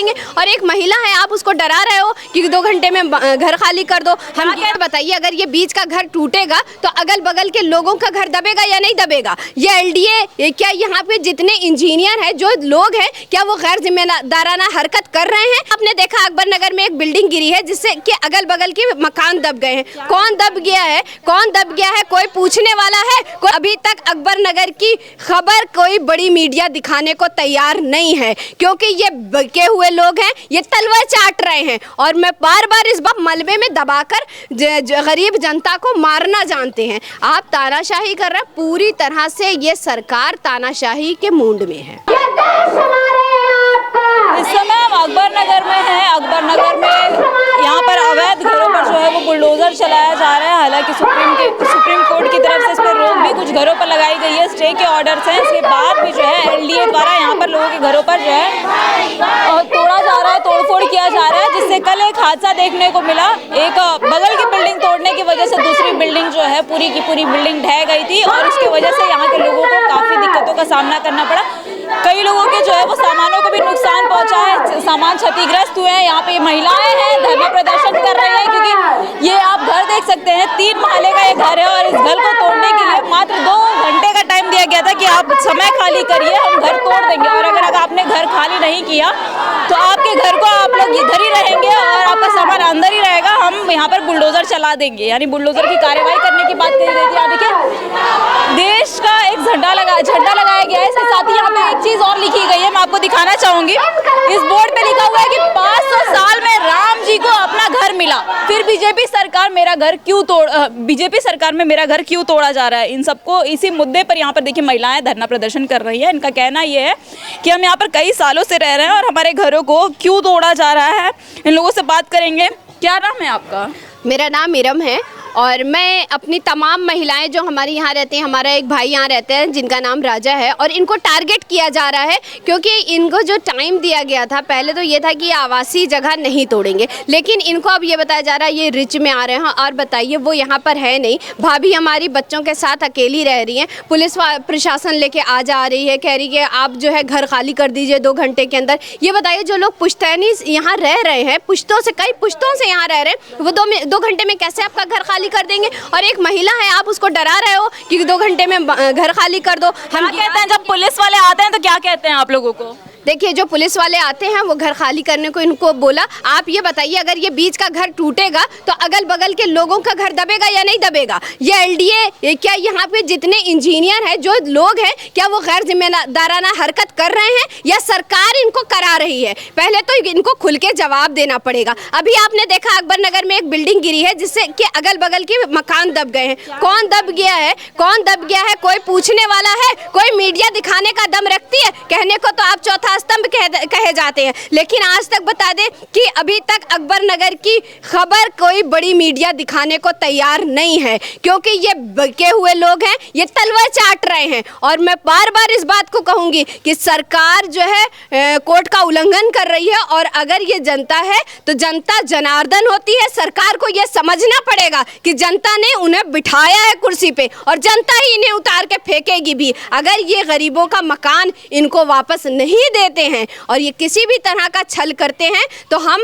देंगे, और एक महिला है आप उसको डरा रहे हो कि 2 घंटे में घर खाली कर दो। हम क्या बताइए, अगर ये बीच का घर टूटेगा तो अगल बगल के लोगों का घर दबेगा या नहीं दबेगा? ये एलडीए, क्या यहाँ पे जितने इंजीनियर हैं, जो लोग हैं, क्या वो गैर जिम्मेदाराना हरकत कर रहे हैं? आपने देखा अकबर नगर में एक बिल्डिंग गिरी है जिससे कि अगल बगल के मकान दब गए हैं। कौन दब गया है, कौन दब गया है, कोई पूछने वाला है? कोई अभी तक अकबर नगर की खबर कोई बड़ी मीडिया दिखाने को तैयार नहीं है, क्योंकि ये बके हुए लोग हैं, ये तलवार चाट रहे हैं और मैं बार बार इस बार मलबे में दबाकर गरीब जनता को मारना जानते हैं। आप तानाशाही कर रहे हैं, पूरी तरह से ये सरकार तानाशाही के मूड में है। इस समय हम अकबर नगर में हैं। अकबर नगर में यहाँ पर अवैध घरों पर जो है वो बुलडोजर चलाया जा रहा है। हालांकि सुप्रीम कोर्ट की तरफ से इस पर रोक भी कुछ घरों पर लगाई गई है, स्टे के ऑर्डर्स हैं। इसके बाद भी जो है एलडीए द्वारा यहाँ पर लोगों के घरों पर जो है तोड़ा जा रहा है, तोड़फोड़ किया जा रहा है, जिससे कल एक हादसा देखने को मिला। एक बगल की बिल्डिंग तोड़ने की वजह से दूसरी बिल्डिंग जो है पूरी की पूरी बिल्डिंग ढह गई थी और उसकी वजह से यहाँ के लोगों को काफ़ी दिक्कतों का सामना करना पड़ा। कई लोगों के जो है वो सामानों को भी नुकसान पहुंचा है, सामान क्षतिग्रस्त हुए हैं। यहाँ पे महिलाएं हैं, धरना प्रदर्शन कर रही हैं, क्योंकि ये आप घर देख सकते हैं, 3 महले का ये घर है और इस घर को तोड़ने के लिए मात्र 2 घंटे का टाइम दिया गया था कि आप समय खाली करिए, हम घर तोड़ देंगे। और अगर आपने घर खाली नहीं किया तो आपके घर को आप लोग इधर ही रहेंगे और आपका सामान अंदर ही रहेगा, हम यहाँ पर बुलडोजर चला देंगे। यानी बुलडोजर की कार्रवाई करने की बात कही गई थी। देखिए, देश का एक झंडा लगाया गया है। इसके साथ ही यहाँ पे एक चीज और लिखी गई है, मैं आपको दिखाना चाहूंगी। इस बोर्ड पे लिखा हुआ है कि 500 साल में राम जी को अपना घर मिला, फिर बीजेपी सरकार में मेरा घर क्यों तोड़ा जा रहा है। इन सबको इसी मुद्दे पर यहाँ पर देखिए महिलाएं धरना प्रदर्शन कर रही है। इनका कहना ये है कि हम यहाँ पर कई सालों से रह रहे हैं और हमारे घरों को क्यों तोड़ा जा रहा है। इन लोगों से बात करेंगे। क्या नाम है आपका? मेरा नाम इरम है और मैं अपनी तमाम महिलाएं जो हमारे यहाँ रहती हैं, हमारा एक भाई यहाँ रहते हैं जिनका नाम राजा है, और इनको टारगेट किया जा रहा है क्योंकि इनको जो टाइम दिया गया था, पहले तो ये था कि आवासीय जगह नहीं तोड़ेंगे, लेकिन इनको अब ये बताया जा रहा है ये रिच में आ रहे हैं। और बताइए, वो यहाँ पर है नहीं, भाभी हमारी बच्चों के साथ अकेली रह रही हैं, पुलिस प्रशासन लेके आ जा रही है, कह रही है आप जो है घर खाली कर दीजिए 2 घंटे के अंदर। ये बताइए, जो लोग पुश्तैनी यहाँ रह रहे हैं, कई पुश्तों से यहाँ रह रहे हैं, वो 2 घंटे में कैसे आपका घर खाली कर देंगे? और एक महिला है आप उसको डरा रहे हो कि 2 घंटे में घर खाली कर दो। हम कहते हैं, जब पुलिस वाले आते हैं तो क्या कहते हैं आप लोगों को? देखिए, जो पुलिस वाले आते हैं वो घर खाली करने को इनको बोला। आप ये बताइए, अगर ये बीच का घर टूटेगा तो अगल बगल के लोगों का घर दबेगा या नहीं दबेगा? ये एलडीए, क्या यहाँ पे जितने इंजीनियर हैं, जो लोग हैं, क्या वो गैर जिम्मेदाराना हरकत कर रहे हैं या सरकार इनको करा रही है? पहले तो इनको खुल के जवाब देना पड़ेगा। अभी आपने देखा अकबर नगर में एक बिल्डिंग गिरी है जिससे कि अगल बगल के मकान दब गए हैं। कौन दब गया है, कौन दब गया है? कोई पूछने वाला है? कोई मीडिया दिखाने का दम रखती है? कहने को तो आप चौथा स्तंभ कहे जाते हैं, लेकिन आज तक बता दें कि अभी तक अकबर नगर की खबर कोई बड़ी मीडिया दिखाने को तैयार नहीं है, क्योंकि ये बके हुए लोग हैं, ये तलवार चाट रहे हैं। और मैं बार बार इस बात को कहूंगी कि सरकार जो है कोर्ट का उल्लंघन कर रही है, और अगर ये जनता है तो जनता जनार्दन होती है। सरकार को ये समझना पड़ेगा कि जनता ने उन्हें बिठाया है कुर्सी पे और जनता ही इन्हें उतार के फेंकेगी भी। अगर ये गरीबों का मकान इनको वापस नहीं देते हैं और ये किसी भी तरह का छल करते हैं तो हम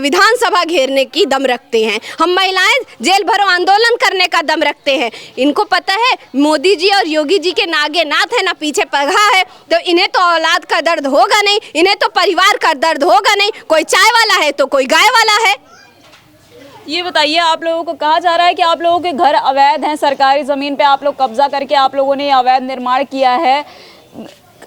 विधानसभा घेरने की दम रखते हैं। हम महिलाएं जेल भरो आंदोलन करने का दम रखते हैं। इनको पता है मोदी जी और योगी जी के नागे नाथ है, ना पीछे पगहा है, तो इन्हें तो औलाद का दर्द होगा नहीं, इन्हें तो परिवार का दर्द होगा नहीं। कोई चाय वाला है तो कोई गाय वाला है। ये बताइए, आप लोगों को कहा जा रहा है कि आप लोगों के घर अवैध हैं, सरकारी ज़मीन पे आप लोग कब्जा करके आप लोगों ने अवैध निर्माण किया है।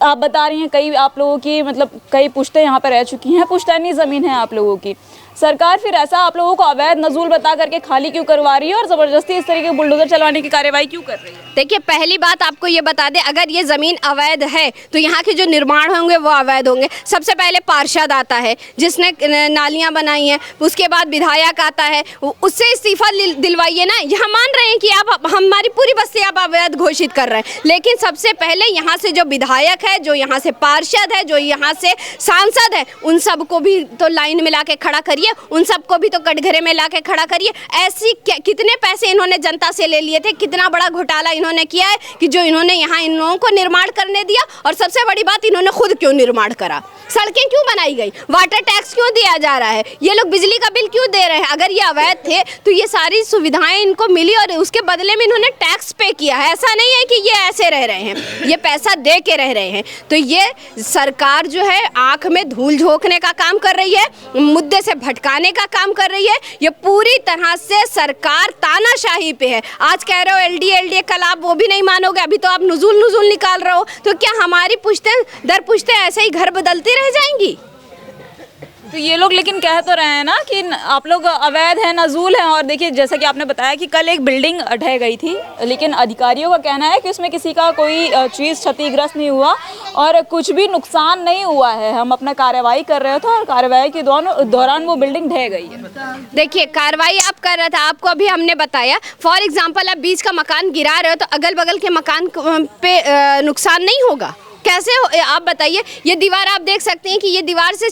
आप बता रही हैं कई आप लोगों की मतलब कई पुश्तें यहाँ पर रह चुकी हैं, पुश्तैनी ज़मीन है आप लोगों की। सरकार फिर ऐसा आप लोगों को अवैध नजूल बता करके खाली क्यों करवा रही है और ज़बरदस्ती इस तरीके के बुलडोजर चलवाने की कार्रवाई क्यों कर रही है? देखिए, पहली बात आपको ये बता दें, अगर ये ज़मीन अवैध है तो यहाँ के जो निर्माण होंगे वो अवैध होंगे। सबसे पहले पार्षद आता है जिसने नालियाँ बनाई हैं, उसके बाद विधायक आता है, उससे इस्तीफा दिलवाइए ना। यहाँ मान रहे हैं कि आप हमारी पूरी बस्ती आप अवैध घोषित कर रहे हैं, लेकिन सबसे पहले यहाँ से जो विधायक है, जो यहाँ से पार्षद है, जो यहाँ से सांसद है, उन सबको भी तो लाइन मिला के खड़ा करिए। करिए, उन सबको भी तो कटघरे में ला के खड़ा करिए। ऐसी कितने पैसे इन्होंने जनता से ले लिए थे, कितना बड़ा घोटाला इन्होंने किया है कि जो इन्होंने यहाँ इन लोगों को निर्माण करने दिया, और सबसे बड़ी बात इन्होंने खुद क्यों निर्माण करा, सड़कें क्यों बनाई गई, वाटर टैक्स क्यों दिया जा रहा है, ये लोग बिजली का बिल क्यों दे रहे हैं। अगर ये अवैध थे तो ये सारी सुविधाएं इनको मिली और उसके बदले में इन्होंने टैक्स पे किया है। ऐसा नहीं है कि ये ऐसे रह रहे हैं, ये पैसा दे के रह रहे हैं। तो ये सरकार जो है आंख में धूल झोंकने का काम कर रही है, मुद्दे से भटकाने का काम कर रही है। ये पूरी तरह से सरकार तानाशाही पे है। आज कह रहे हो एलडीए, कल आप वो भी नहीं मानोगे, अभी तो आप नुजुल निकाल रहे हो। तो क्या हमारी पुश्तें दर पुश्तें ऐसे ही घर बदलती रह जाएंगी? तो ये लोग लेकिन कह तो रहे हैं ना कि आप लोग अवैध हैं, नजूल हैं। और देखिए जैसा कि आपने बताया कि कल एक बिल्डिंग ढह गई थी, लेकिन अधिकारियों का कहना है कि उसमें किसी का कोई चीज़ क्षतिग्रस्त नहीं हुआ और कुछ भी नुकसान नहीं हुआ है। हम अपना कार्रवाई कर रहे थे और कार्रवाई के दौरान वो बिल्डिंग ढह गई है। देखिए कार्रवाई आप कर रहे थे, आपको अभी हमने बताया। फॉर एग्जाम्पल आप बीच का मकान गिरा रहे हो तो अगल बगल के मकान पे नुकसान नहीं होगा, कैसे आप बताइए। ये दीवार आप देख सकते हैं कि ये दीवार से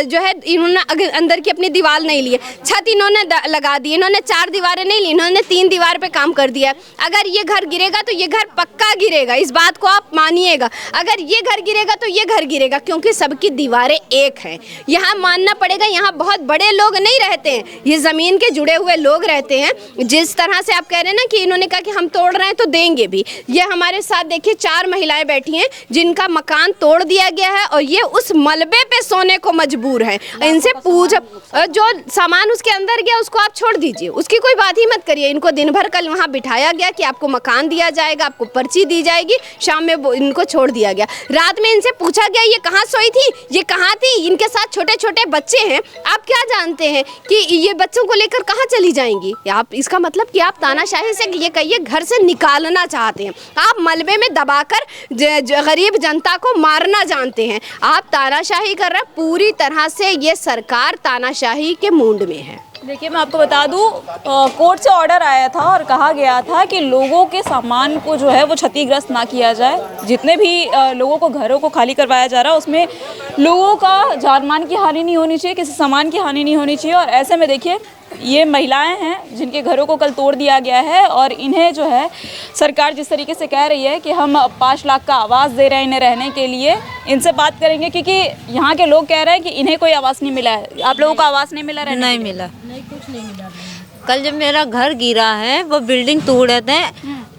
जो है इन्होंने अंदर की अपनी दीवार नहीं ली है, छत इन्होंने लगा दी, इन्होंने 4 दीवारें नहीं ली, इन्होंने 3 दीवार पे काम कर दिया। अगर ये घर गिरेगा तो ये घर पक्का गिरेगा, इस बात को आप मानिएगा। अगर ये घर गिरेगा तो ये घर गिरेगा, क्योंकि सबकी दीवारें एक हैं। यहाँ मानना पड़ेगा, यहाँ बहुत बड़े लोग नहीं रहते हैं, ये ज़मीन के जुड़े हुए लोग रहते हैं। जिस तरह से आप कह रहे हैं ना कि इन्होंने कहा कि हम तोड़ रहे हैं तो देंगे भी। ये हमारे साथ देखिए 4 महिलाएं बैठी हैं जिनका मकान तोड़ दिया गया है और ये उस मलबे पे सोने को मजबूर है। इनसे पूछ, जो सामान उसके अंदर गया उसको आप छोड़ दीजिए, उसकी कोई बात ही मत करिए। इनको दिन भर कल वहाँ बिठाया गया कि आपको मकान दिया जाएगा, आपको पर्ची दी जाएगी, शाम में इनको छोड़ दिया गया। रात में इनसे पूछा गया ये कहाँ सोई थी, ये कहाँ थी, इनके साथ छोटे छोटे बच्चे हैं। आप क्या जानते हैं कि ये बच्चों को लेकर कहाँ चली जाएंगी? आप इसका मतलब कि आप तानाशाही से ये कहिए घर से निकालना चाहते हैं, आप मलबे में दबाकर गरीब जनता को मारना जानते हैं। आप तानाशाही कर रहे हैं, पूरी तरह से ये सरकार तानाशाही के मूड में है। देखिए मैं आपको बता दूं, कोर्ट से ऑर्डर आया था और कहा गया था कि लोगों के सामान को जो है वो क्षतिग्रस्त ना किया जाए। जितने भी लोगों को घरों को खाली करवाया जा रहा है उसमें लोगों का जान मान की हानि नहीं होनी चाहिए, किसी सामान की हानि नहीं होनी चाहिए। और ऐसे में देखिए ये महिलाएं हैं जिनके घरों को कल तोड़ दिया गया है और इन्हें जो है सरकार जिस तरीके से कह रही है कि हम 5 लाख का आवास दे रहे हैं इन्हें रहने के लिए, इनसे बात करेंगे क्योंकि यहाँ के लोग कह रहे हैं कि इन्हें कोई आवास नहीं मिला है। आप लोगों को आवास नहीं मिला? नहीं मिला, नहीं कुछ नहीं मिला। कल जब मेरा घर गिरा है वो बिल्डिंग तोड़े थे,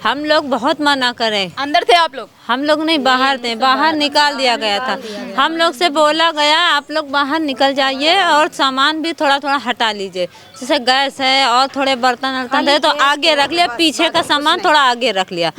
हम लोग बहुत मना करें। अंदर थे आप लोग? हम लोग नहीं, बाहर थे, बाहर निकाल दिया गया था। हम लोग से बोला गया आप लोग बाहर निकल जाइए और सामान भी थोड़ा थोड़ा हटा लीजिए, जैसे गैस है और थोड़े बर्तन वर्तन थे तो आगे रख लिया, पीछे का सामान थोड़ा आगे रख लिया।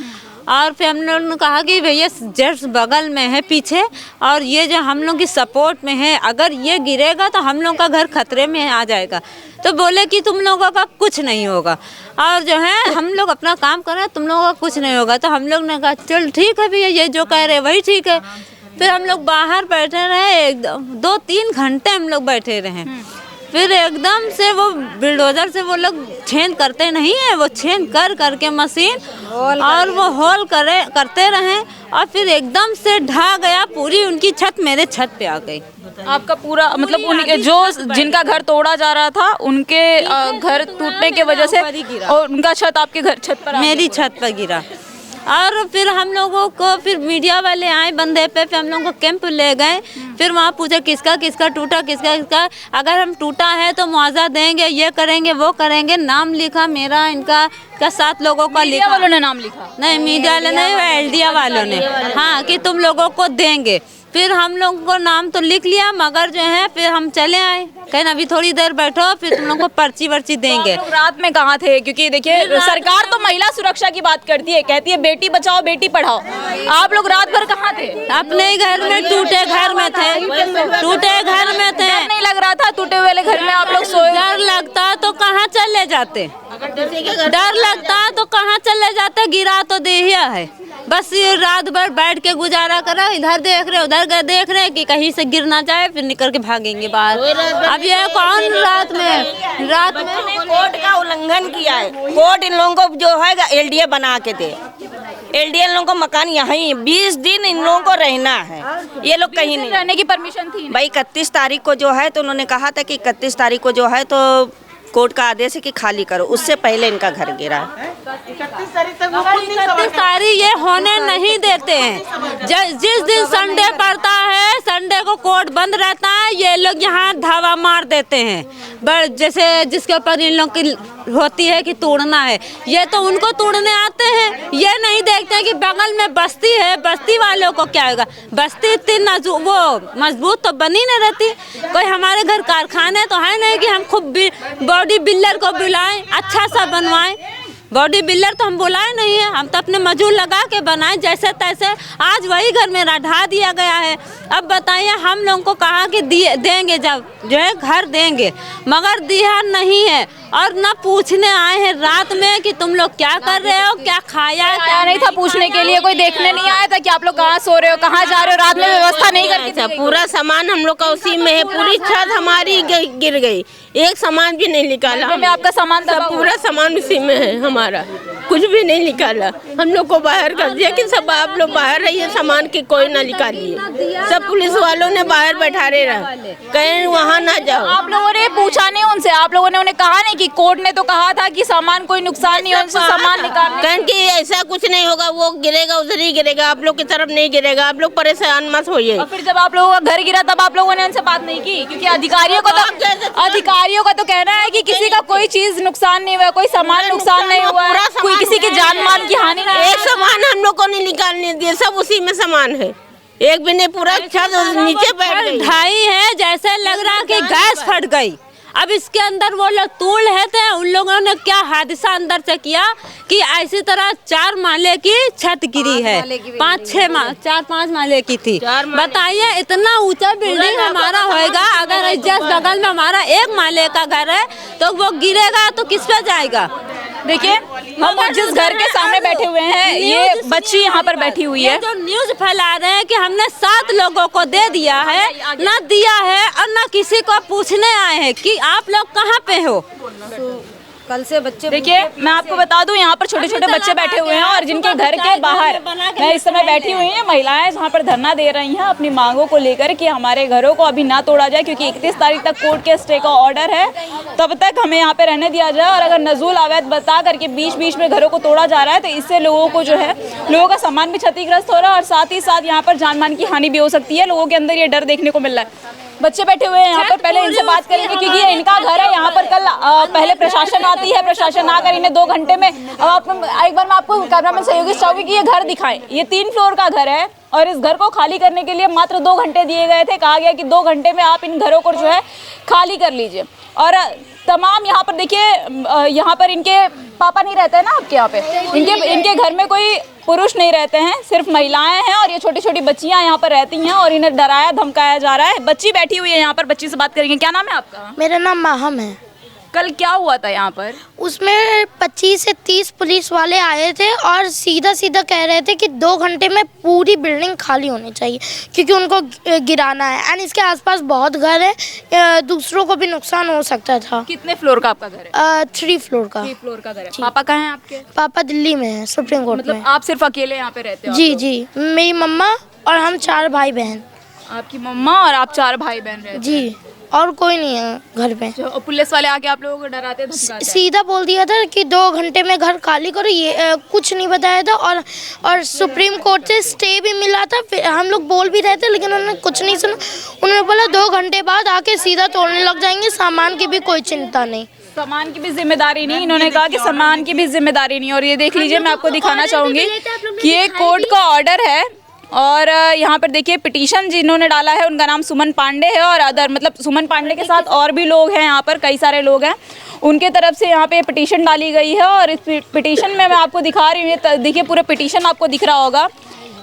और फिर हम लोगों ने कहा कि भैया जस्ट बगल में है पीछे और ये जो हम लोग की सपोर्ट में है, अगर ये गिरेगा तो हम लोग का घर खतरे में आ जाएगा। तो बोले कि तुम लोगों का कुछ नहीं होगा और जो है हम लोग अपना काम कर रहे हैं, तुम लोगों का कुछ नहीं होगा। तो हम लोग ने कहा चल ठीक है भैया, ये जो कह रहे वही ठीक है। फिर हम लोग बाहर बैठे रहे, एकदम 2-3 घंटे हम लोग बैठे रहे। फिर एकदम से वो बिल्डोजर से वो लोग छेद करते नहीं है, वो छेद कर करके मशीन और वो होल करते रहे और फिर एकदम से ढह गया पूरी उनकी छत, मेरे छत पे आ गई। आपका पूरा मतलब उनके जो जिनका घर तोड़ा जा रहा था उनके घर टूटने की वजह से और उनका छत आपके घर छत पर, मेरी छत पर गिरा। और फिर हम लोगों को फिर मीडिया वाले आए बंदे पे, फिर हम लोगों को कैंप ले गए। फिर वहाँ पूछा किसका किसका टूटा, किसका किसका, अगर हम टूटा है तो मुआवजा देंगे, ये करेंगे वो करेंगे। नाम लिखा मेरा, इनका का 7 लोगों का लिखा। वालों ने नाम लिखा? नहीं मीडिया वाले नहीं, एलडीए वालों ने, हाँ कि तुम लोगों को देंगे। फिर हम लोगों को नाम तो लिख लिया मगर जो है फिर हम चले आए, कहीं अभी थोड़ी देर बैठो फिर तुम लोग को पर्ची वर्ची देंगे। तो रात में कहाँ थे? क्योंकि देखिए सरकार तो महिला सुरक्षा की बात करती है, कहती है बेटी बचाओ बेटी पढ़ाओ। आप लोग रात भर कहाँ थे? अपने घर में, टूटे घर में थे, टूटे घर में थे। डर नहीं लग रहा था? टूटे हुए घर में आप लोग सोए? डर लगता तो कहाँ चले जाते, डर लगता तो कहाँ चले जाते, गिरा तो देहिया है। बस ये रात भर बैठ के गुजारा करा, इधर देख रहे उधर देख रहे कि कहीं से गिर ना जाए, फिर निकल के भागेंगे बाहर। अब ये कौन रात में कोर्ट का उल्लंघन किया है। कोर्ट इन लोगों को जो है एलडीए बना के दे, एलडीए लोगों को मकान यहाँ ही 20 दिन इन लोगों को रहना है। ये लोग कहीं नहीं। रहने की परमिशन थी भाई 31 तारीख को जो है तो उन्होंने कहा था कि 31 तारीख को जो है तो कोर्ट का आदेश है कि खाली करो, उससे पहले इनका घर गिरा है। 31 तारीख ये होने नहीं देते हैं। जिस दिन संडे पड़ता है, संडे को कोर्ट बंद रहता है, ये लोग यहाँ धावा मार देते हैं। जैसे जिसके ऊपर इन लोग की होती है कि तोड़ना है, ये तो उनको तोड़ने आते हैं। ये नहीं देखते हैं कि बगल में बस्ती है, बस्ती वालों को क्या होगा। बस्ती इतनी वो मजबूत तो बनी नहीं रहती। कोई हमारे घर कारखाने तो है नहीं कि हम खुद बॉडी बिल्डर को बुलाएं, अच्छा सा बनवाएं। बॉडी बिल्डर तो हम बुलाए नहीं है, हम तो अपने मजदूर लगा के बनाए जैसे तैसे। आज वही घर में ढा दिया गया है। अब बताइए, हम लोगों को कहा कि देंगे, जब जो है घर देंगे, मगर दिया नहीं है। और ना पूछने आए हैं रात में कि तुम लोग क्या कर रहे हो, क्या खाया है, क्या नहीं था पूछने के लिए। कोई देखने नहीं आया था कि आप लोग कहाँ सो रहे हो, कहाँ जा रहे हो, रात में व्यवस्था नहीं करके। पूरा सामान हम लोग का उसी में है, पूरी छत हमारी गिर गई, एक सामान भी नहीं निकाला। में आपका सामान सब पूरा सामान उसी में है हमारा, कुछ भी नहीं निकाला। हम लोग को बाहर कर दिया कि सब आप लोग बाहर रहिए, सामान की कोई ना निकालिए। सब पुलिस वालों ने बाहर बैठा रहा, कहीं वहाँ ना जाओ। आप लोगों ने पूछा नहीं उनसे? आप लोगों ने उन्हें कहा नहीं कि कोर्ट ने तो कहा था कि सामान कोई नुकसान नहीं हो, उनसे सामान निकालने? कहें कि ऐसा कुछ नहीं होगा, वो गिरेगा उधर ही गिरेगा, आप लोग की तरफ नहीं गिरेगा, आप लोग परेशान मत होइए। और फिर जब आप लोगों का घर गिरा तब आप लोगों ने उनसे बात नहीं की? क्योंकि अधिकारियों का तो कहना है कि किसी का कोई चीज नुकसान नहीं हुआ, कोई सामान नुकसान नहीं हुआ, कोई किसी की जान माल की हानि नहीं। एक सामान हम लोग को नहीं निकालने दिए, सब उसी में सामान है, एक भी नहीं, पूरा छत नीचे बैठ गई। ढाई है, जैसे लग रहा कि गैस फट गई। अब इसके अंदर वो लोग तूड़ रहते हैं, उन लोगों ने क्या हादसा अंदर से किया कि ऐसी तरह 4 माले की छत गिरी है, 4-5 माले की थी। बताइए, इतना ऊंचा बिल्डिंग हमारा होएगा, अगर जस्ट बगल में हमारा 1 माले का घर है तो वो गिरेगा तो किस पे जाएगा। देखिए, हम जिस घर के सामने बैठे हुए हैं, ये बच्ची यहाँ पर बैठी हुई है। जो न्यूज फैला रहे हैं कि हमने 7 लोगों को दे दिया है, ना दिया है और ना किसी को पूछने आए हैं कि आप लोग कहाँ पे हो। कल से बच्चे, देखिए मैं आपको बता दूं, यहाँ पर छोटे छोटे बच्चे बैठे हुए हैं और जिनके घर के बाहर मैं इस समय बैठी हुई हैं महिलाएं, जहाँ पर धरना दे रही हैं अपनी मांगों को लेकर कि हमारे घरों को अभी ना तोड़ा जाए, क्योंकि 31 तारीख तक कोर्ट के स्टे का ऑर्डर है, तब तक हमें यहाँ पे रहने दिया जाए। और अगर नजूल अवैध बता करके बीच बीच में घरों को तोड़ा जा रहा है तो इससे लोगों को जो है, लोगों का सामान भी क्षतिग्रस्त हो रहा है और साथ ही साथ यहाँ पर जान मान की हानि भी हो सकती है। लोगों के अंदर ये डर देखने को मिल रहा है। बच्चे बैठे हुए हैं यहाँ पर, पहले इनसे बात करेंगे क्योंकि ये इनका घर है। यहाँ पर कल पहले प्रशासन आती है, प्रशासन आकर इन्हें 2 घंटे में, अब आप एक बार मैं आपको कैमरा में सहयोगी चाहूंगी कि ये घर दिखाएं। ये 3 फ्लोर का घर है और इस घर को खाली करने के लिए मात्र 2 घंटे दिए गए थे। कहा गया कि 2 घंटे में आप इन घरों को जो है खाली कर लीजिए। और तमाम यहाँ पर देखिए, यहाँ पर इनके पापा नहीं रहते हैं ना आपके यहाँ पे, इनके घर में कोई पुरुष नहीं रहते हैं, सिर्फ महिलाएं हैं और ये छोटी छोटी बच्चियां यहाँ पर रहती हैं और इन्हें डराया धमकाया जा रहा है। बच्ची बैठी हुई है यहाँ पर, बच्ची से बात करेंगे। क्या नाम है आपका? मेरा नाम माहम है। कल क्या हुआ था यहाँ पर? उसमें 25 से 30 पुलिस वाले आए थे और सीधा सीधा कह रहे थे कि 2 घंटे में पूरी बिल्डिंग खाली होनी चाहिए क्योंकि उनको गिराना है। एंड इसके आसपास बहुत घर है, दूसरों को भी नुकसान हो सकता था। कितने फ्लोर का आपका घर है? 3 फ्लोर का। 3 फ्लोर का घर है। पापा कहाँ हैं आपके? पापा दिल्ली में है, सुप्रीम कोर्ट में। आप सिर्फ अकेले यहाँ पे रहते हो? जी जी, मेरी मम्मा और हम 4 भाई बहन। आपकी मम्मा और आप 4 भाई बहन रहते हैं? जी, और कोई नहीं है घर पे। पुलिस वाले आके आप लोगों को डराते धमकाते? सीधा बोल दिया था कि 2 घंटे में घर खाली करो, ये कुछ नहीं बताया था। और सुप्रीम कोर्ट से स्टे भी मिला था, फिर हम लोग बोल भी रहे थे लेकिन उन्होंने कुछ नहीं सुना। उन्होंने बोला 2 घंटे बाद आके सीधा तोड़ने लग जाएंगे, सामान की भी कोई चिंता नहीं। सामान की भी जिम्मेदारी नहीं, इन्होंने कहा कि सामान की भी जिम्मेदारी नहीं। और ये देख लीजिए, मैं आपको दिखाना चाहूँगी कि ये कोर्ट का ऑर्डर है और यहाँ पर देखिए पिटीशन जिन्होंने डाला है उनका नाम सुमन पांडे है और अदर मतलब सुमन पांडे के साथ और भी लोग हैं यहाँ पर, कई सारे लोग हैं, उनके तरफ से यहाँ पे पिटीशन डाली गई है। और इस पिटीशन में मैं आपको दिखा रही हूँ, देखिए पूरा पिटीशन आपको दिख रहा होगा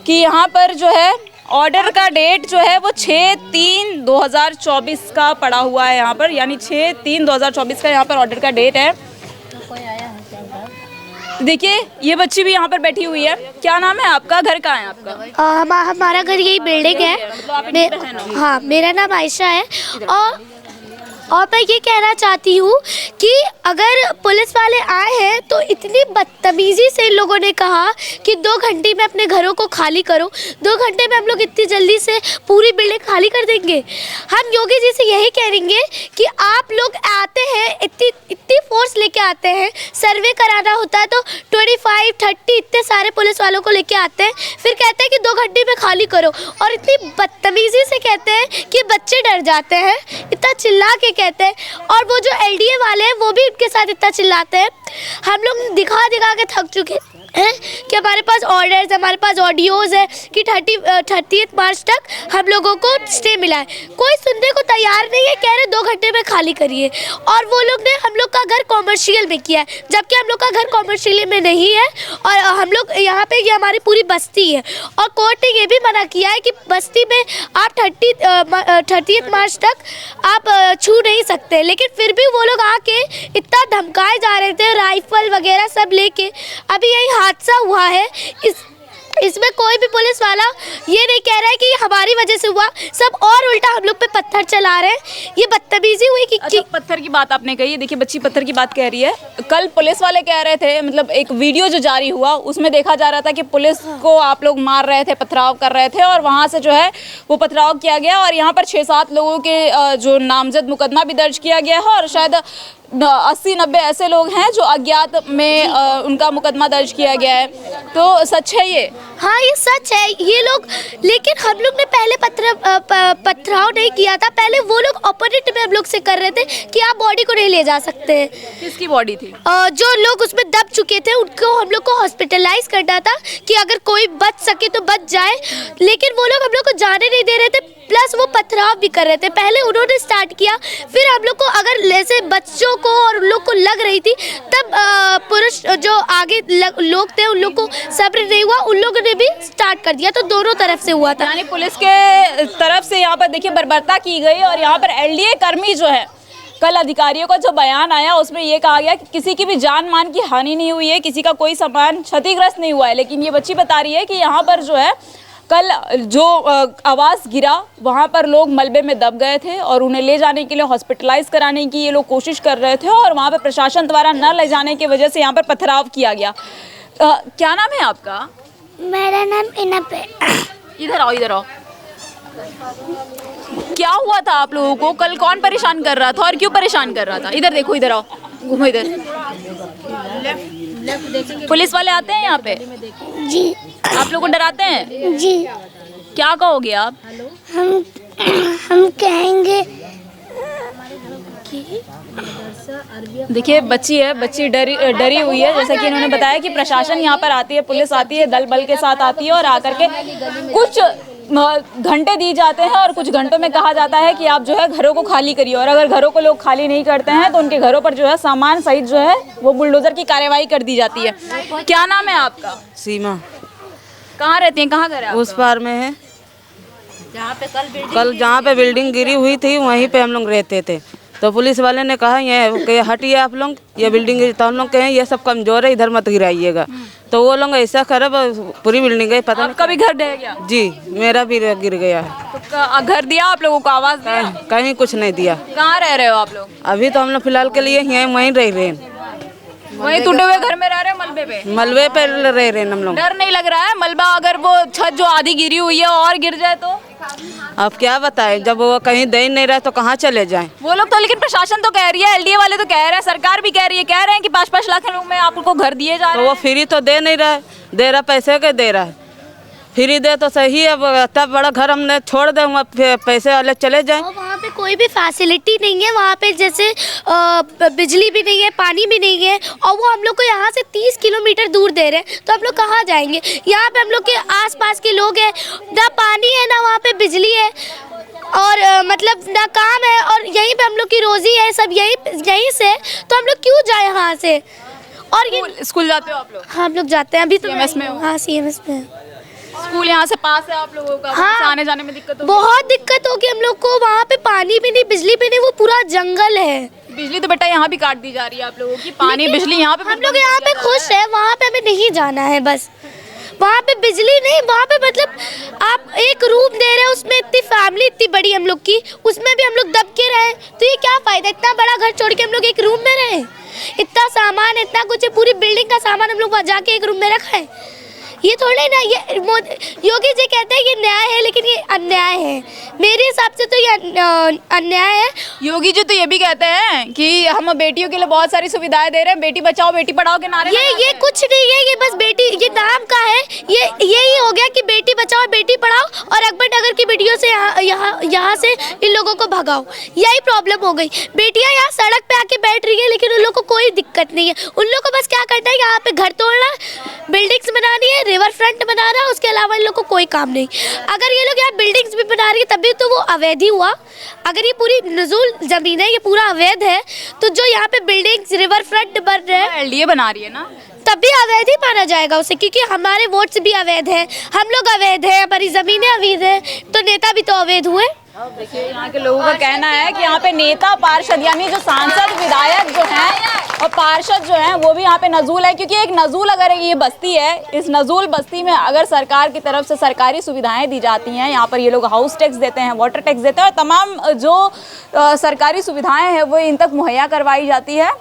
कि यहाँ पर जो है ऑर्डर का डेट जो है वो 6/3/2024 का पड़ा हुआ है यहाँ पर, यानी 6/3/2024 का यहाँ पर ऑर्डर का डेट है। देखिए ये बच्ची भी यहाँ पर बैठी हुई है। क्या नाम है आपका? घर कहाँ है आपका? हमारा घर यही बिल्डिंग है। हाँ, मेरा नाम आयशा है। और और मैं ये कहना चाहती हूँ कि अगर पुलिस वाले आए हैं तो इतनी बदतमीज़ी से इन लोगों ने कहा कि 2 घंटे में अपने घरों को खाली करो। 2 घंटे में हम लोग इतनी जल्दी से पूरी बिल्डिंग खाली कर देंगे? हम योगी जी से यही कहेंगे कि आप लोग आते हैं, इतनी फोर्स लेके आते हैं, सर्वे कराना होता है तो 25, 30 इतने सारे पुलिस वालों को लेके आते हैं, फिर कहते हैं कि 2 घंटे में खाली करो, और इतनी बदतमीज़ी से कहते हैं कि बच्चे डर जाते हैं, इतना चिल्ला के कहते हैं। और वो जो LDA वाले हैं वो भी उनके साथ इतना चिल्लाते हैं। हम लोग दिखा के थक चुके हैं कि हमारे पास ऑर्डर्स, हमारे पास ऑडियोज़ है कि 30 मार्च तक हम लोगों को स्टे मिला है। कोई सुनने को तैयार नहीं है, कह रहे 2 घंटे में खाली करिए। और वो लोग ने हम लोग का घर कॉमर्शियल में किया है, जबकि हम लोग का घर कॉमर्शियल में नहीं है और हम लोग यहाँ पे ये हमारी पूरी बस्ती है। और कोर्ट ने ये भी मना किया है कि बस्ती में आप 30 मार्च तक आप छू नहीं सकते, लेकिन फिर भी वो लोग आके इतना धमकाए जा रहे थे, राइफल वगैरह सब लेके। अभी यही हादसा हुआ है, इसमें कोई भी पुलिस वाला ये नहीं कह रहा है कि ये हमारी वजह से हुआ, सब और उल्टा हम लोग पे पत्थर चला रहे हैं। ये बदतमीजी हुई कि अच्छा, पत्थर की बात आपने कही, देखिए बच्ची पत्थर की बात कह रही है। कल पुलिस वाले कह रहे थे, मतलब एक वीडियो जो जारी हुआ उसमें देखा जा रहा था कि पुलिस को आप लोग मार रहे थे, पथराव कर रहे थे, और वहाँ से जो है वो पथराव किया गया और यहाँ पर 6-7 लोगों के जो नामजद मुकदमा भी दर्ज किया गया है और शायद 80-90 ऐसे लोग हैं जो अज्ञात में उनका मुकदमा दर्ज किया गया है। तो सच है ये? हाँ, ये सच है। ये लोग, लेकिन हम लोग ने पहले पथराव नहीं किया था। पहले वो लोग ऑपोजिट में हम लोग से कर रहे थे कि आप बॉडी को नहीं ले जा सकते। किसकी बॉडी थी? जो लोग उसमें दब चुके थे उनको हम लोग को हॉस्पिटलाइज करना था कि अगर कोई बच सके तो बच जाए, लेकिन वो लोग हम लोग को जाने नहीं दे रहे थे, प्लस वो पथराव भी कर रहे थे। पहले उन्होंने स्टार्ट किया, फिर हम लोग को अगर जैसे बच्चों को और उन लोग को लग रही थी, तब पुरुष जो आगे लोग थे उन लोग को सब्र नहीं हुआ, उन लोगों ने भी स्टार्ट कर दिया। तो दोनों तरफ से हुआ था। यानी पुलिस के तरफ से यहाँ पर देखिए बर्बरता की गई और यहाँ पर LDA कर्मी जो है, कल अधिकारियों का जो बयान आया उसमें ये कहा गया कि किसी की भी जान मान की हानि नहीं हुई है, किसी का कोई सामान क्षतिग्रस्त नहीं हुआ है। लेकिन ये बच्ची बता रही है कि यहाँ पर जो है कल जो आवास गिरा वहाँ पर लोग मलबे में दब गए थे और उन्हें ले जाने के लिए हॉस्पिटलाइज कराने की ये लोग कोशिश कर रहे थे और वहाँ पर प्रशासन द्वारा न ले जाने की वजह से यहाँ पर पथराव किया गया। क्या नाम है आपका? मेरा नाम इनप है। इधर आओ, इधर आओ। क्या हुआ था आप लोगों को कल? कौन परेशान कर रहा था और क्यों परेशान कर रहा था? इधर देखो, इधर आओ, घूमो इधर। पुलिस वाले आते हैं यहाँ पे? जी। आप लोगों को डराते हैं? जी। क्या कहोगे आप? हम कहेंगे, देखिए बच्ची है, बच्ची डरी हुई है। जैसा कि इन्होंने बताया कि प्रशासन यहाँ पर आती है, पुलिस आती है, दल बल के साथ आती है और आकर के कुछ घंटे दी जाते हैं और कुछ घंटों में कहा जाता है कि आप जो है घरों को खाली करिए, और अगर घरों को लोग खाली नहीं करते हैं तो उनके घरों पर जो है सामान सहित जो है वो बुलडोजर की कार्रवाई कर दी जाती है। क्या नाम है आपका? सीमा। कहाँ रहती हैं? कहाँ घर है? उस पार में है, कल जहाँ पे बिल्डिंग गिरी हुई थी वहीं पे हम लोग रहते थे। तो पुलिस वाले ने कहा ये हटिए आप लोग, ये बिल्डिंग गिरी। तो हम लोग कहें ये सब कमजोर है, इधर मत गिराइएगा। तो वो लोग ऐसा खराब पूरी बिल्डिंग गई, पता नहीं। आपका भी घर ढह गया? जी, मेरा भी गिर गया है। तो घर दिया आप लोगों को? आवाज दिया? कहीं कुछ नहीं दिया। कहाँ रह रहे हो आप लोग? अभी तो हम लोग फिलहाल के लिए यहीं वहीं रह रहे हैं। वहीं टूटे हुए घर में रह रहे हो? मलबे पे? मलबे पे रह रहे हैं हम लोग। डर नहीं लग रहा है? मलबा अगर वो छत जो आधी गिरी हुई है और गिर जाए तो? अब क्या बताएं, जब वो कहीं दे ही नहीं रहा तो कहाँ चले जाएं? वो लोग तो, लेकिन प्रशासन तो कह रही है, LDA वाले तो कह रहे हैं, सरकार भी कह रही है, कह रहे हैं कि 5-5 लाख लोग में आपको घर दिए जा रहे हैं। तो वो फ्री तो दे नहीं रहा है, दे रहा पैसे के दे रहा है। फ्री दे तो सही है, अब तब बड़ा घर हमने छोड़ दे, पैसे वाले चले जाएं। वहाँ पे कोई भी फैसिलिटी नहीं है, वहाँ पे जैसे बिजली भी नहीं है, पानी भी नहीं है, और वो हम लोग को यहाँ से 30 किलोमीटर दूर दे रहे हैं। तो हम लोग कहाँ जाएंगे? यहाँ पे हम लोग के आसपास के लोग हैं, ना पानी है ना वहाँ पे बिजली है, और मतलब ना काम है, और यहीं पे हम लोग की रोजी है, सब यहीं से। तो हम लोग क्यों जाए यहाँ से? और ये स्कूल जाते हो आप लोग? हम लोग जाते हैं अभी तो। CMS में हो? हाँ, CMS में। स्कूल यहाँ से पास है आप लोगों का? हाँ, आने जाने में दिक्कत होगी? बहुत दिक्कत होगी हम लोग को। वहाँ पे पानी भी नहीं, बिजली भी नहीं, वो पूरा जंगल है। बिजली तो बेटा यहाँ भी काट दी जा रही है आप लोगों की। पानी बिजली यहाँ पे हम लोग यहाँ पे खुश है, वहाँ पे हमें नहीं जाना है बस। वहाँ पे बिजली नहीं, वहाँ पे मतलब आप एक रूम दे रहे हो, उसमें इतनी फैमिली इतनी बड़ी हम लोग की, उसमें भी हम लोग दब के रहे, तो ये क्या फ़ायदा? इतना बड़ा घर छोड़ के हम लोग एक रूम में रहे, इतना सामान इतना कुछ है, पूरी बिल्डिंग का सामान हम लोग वहाँ जाके एक रूम में रखा है। ये थोड़े ना, ये योगी जी कहते हैं ये न्याय है, लेकिन ये अन्याय है। मेरे हिसाब से तो ये अन्याय है। योगी जी तो ये भी कहते हैं कि हम बेटियों के लिए बहुत सारी सुविधाएं दे रहे हैं, बेटी बचाओ बेटी पढ़ाओ के नारे। ये कुछ नहीं है, ये बस बेटी, ये नाम का है, ये यही हो गया कि बेटी बचाओ बेटी पढ़ाओ, और अकबर नगर की वीडियो से यहाँ से इन लोगों को भगाओ, यही प्रॉब्लम हो गई। बेटियाँ यहाँ सड़क पे आके बैठ रही है, लेकिन उन लोगों को कोई दिक्कत नहीं है। उन लोगों को बस क्या करना है, यहाँ पे घर तोड़ना, बिल्डिंग्स बनानी है, रिवर फ्रंट बना रहा है, उसके अलावा इन लोग को कोई काम नहीं। अगर ये लोग यहाँ बिल्डिंग्स भी बना रही है तभी तो वो अवैध ही हुआ। अगर ये पूरी नजूल जमीन है, ये पूरा अवैध है, तो जो यहाँ पे बिल्डिंग्स रिवर फ्रंट बन रहे हैं, एलडीए बना रही है ना, तभी अवैध ही माना जाएगा उसे, क्योंकि हमारे वोट्स भी अवैध हैं, हम लोग अवैध हैं, हमारी ज़मीनें अवैध हैं, तो नेता भी तो अवैध हुए। देखिए यहाँ के लोगों का कहना है कि यहाँ पे नेता पार्षद यानी जो सांसद विधायक जो हैं और पार्षद जो हैं वो भी यहाँ पे नजूल है, क्योंकि एक नजूल अगर ये बस्ती है, इस नजूल बस्ती में अगर सरकार की तरफ से सरकारी सुविधाएं दी जाती हैं, यहाँ पर ये लोग हाउस टैक्स देते हैं, वाटर टैक्स देते हैं और तमाम जो सरकारी सुविधाएं हैं वो इन तक मुहैया करवाई जाती है,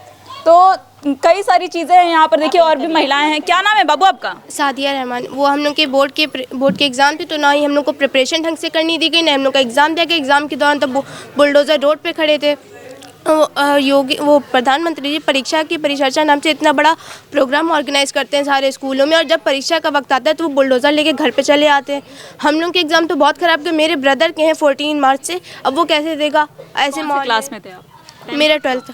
तो कई सारी चीज़ें हैं यहाँ पर। देखिए और भी महिलाएं हैं। क्या नाम है बाबू आपका? सादिया रहमान। वो हम लोग के बोर्ड के एग्ज़ाम थे, तो ना ही हम लोग को प्रिपरेशन ढंग से करनी दी गई, ना हम लोग का एग्ज़ाम दिया गया। एग्ज़ाम के दौरान तब बुलडोज़र रोड पे खड़े थे। वो प्रधानमंत्री जी परीक्षा की परिचर्चा नाम से इतना बड़ा प्रोग्राम ऑर्गेनाइज करते हैं सारे स्कूलों में, और जब परीक्षा का वक्त आता है तो वो बुलडोज़र लेके घर पे चले आते हैं। हम लोग के एग्ज़ाम तो बहुत ख़राब गए। मेरे ब्रदर के हैं 14 मार्च से, अब वो कैसे देगा ऐसे। क्लास में थे आप? मेरा 12th